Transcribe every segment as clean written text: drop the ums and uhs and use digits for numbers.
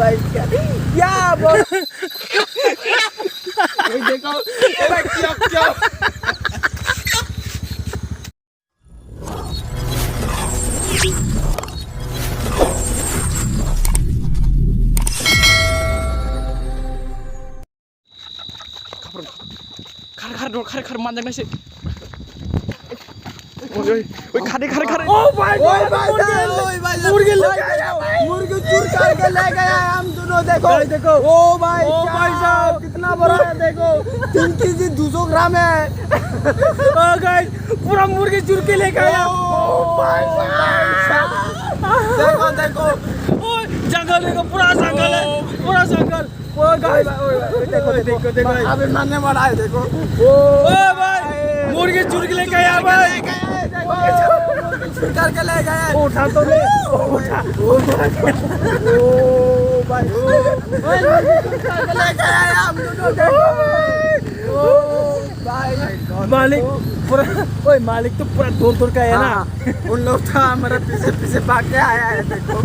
भाई क्या बोल देखो भाई क्या क्या खर मानजों नायसै ओए खारे ओ भाई मुर्गी चूर करके ले गया हम दोनों देखो ओ भाई साहब कितना बड़ा है देखो 3 केजी 200 ग्राम है ओ गाइस पूरा मुर्गी चूर के ले गया ओ भाई साहब देखो ओ जंगल देखो पूरा जंगल है ओ गाइस देखो अभी मारने वाला है देखो ओ भाई मुर्गी चुर के ले गया भाई चुर करके ले गया उठा तो ले उठा ओ भाई ले गया हम दोनों ओ भाई मालिक पूरा ओए मालिक तो पूरा दूर का है ना उन लोग था हमारे पीछे भाग के आया है देखो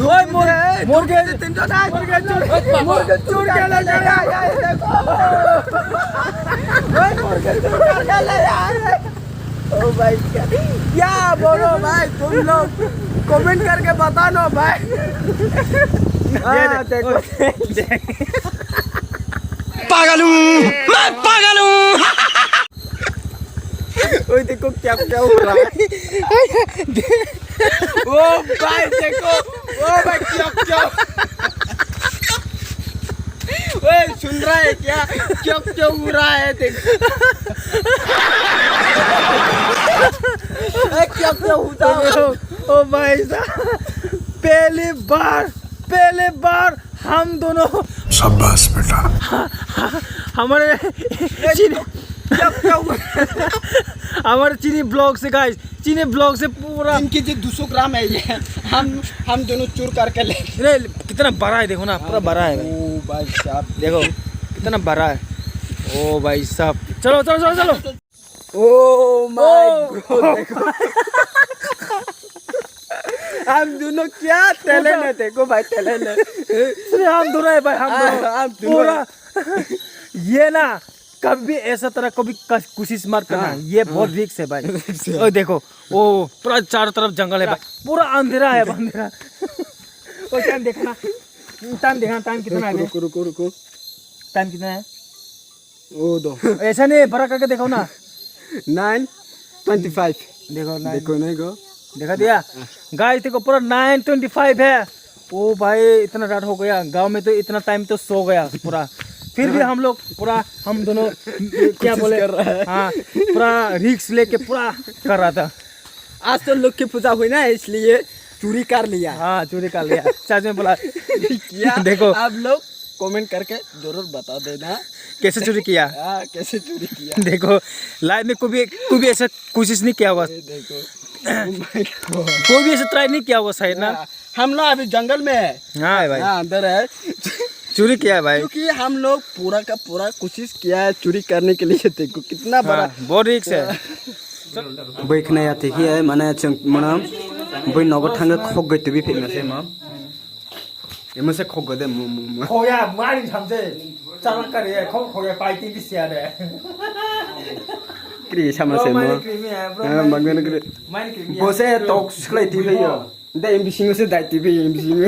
ओए मुर्गे 300 ना मुर्गे चुर के ले गया है देखो ओए मुर्गे चुर के ले आया है ओ भाई क्या बोलो भाई तुम लोग कमेंट करके बताना भाई देखो पागल हूँ मैं पागल हूँ ओए देखो क्या हो रहा है ओ भाई देखो ओ भाई क्या ओए सुन रहा है क्या हो रहा है देखो क्या होता है ओ भाई साहब पहली बार हम दोनों शाबाश बेटा हमारे हमारे चीनी ब्लॉग से गाइस चीनी ब्लॉग से पूरा 3 केजी 200 ग्राम है ये हम दोनों चूर करके ले कितना बड़ा है देखो ना पूरा बड़ा है ओ भाई साहब देखो कितना बड़ा है ओ भाई साहब चलो ओ माय गॉड देखो हम दोनों क्या टैलेंट है देखो भाई टैलेंट है हम दोनों है भाई हम पूरा ये ना कभी ऐसा तरह कभी कोशिश मत करना ये बहुत रिस्क है भाई ओ देखो ओ पूरा चारों तरफ जंगल है भाई पूरा अंधेरा है अंधेरा ओ टाइम देखना टाइम कितना है रुको टाइम कितना है ओ दो ऐसा नहीं बड़ा करके देखो ना 9:25 देखो नहीं गो देखा दिया गाइस देखो पूरा 9:25 है ओ भाई इतना रात हो गया गांव में तो इतना टाइम तो सो गया पूरा फिर भी हम लोग पूरा हम दोनों क्या बोले कर रहा है हाँ पूरा रिस्क लेके पूरा कर रहा था आज तो लोग की पूजा हुई ना इसलिए चोरी कर लिया चाचा ने बोला क्या देखो आप लोग कमेंट करके जरूर बता देना कैसे चोरी किया देखो लाइफ में कोई ऐसा कोशिश नहीं किया हुआ देखो कोई भी ऐसा ट्राई नहीं किया हुआ शायद ना हम लोग अभी जंगल में है हाँ भाई अंदर है चोरी किया है भाई क्योंकि हम लोग पूरा का पूरा कोशिश किया है चोरी करने के लिए देखो कितना बड़ा बहुत रिस्क है बैखनाय आथिखि माने जों मना बै नगद थांगे खग गैतबि फैमासे मा एमसे खग गदे खया मारि थामसे चाला करे खया पाइति दिसिया दे क्रि सामसे म मंगन क्रि बसे टक स्लाइति फैयो दा एमबिसिंगसे दाइति फैयो एमबिसिंग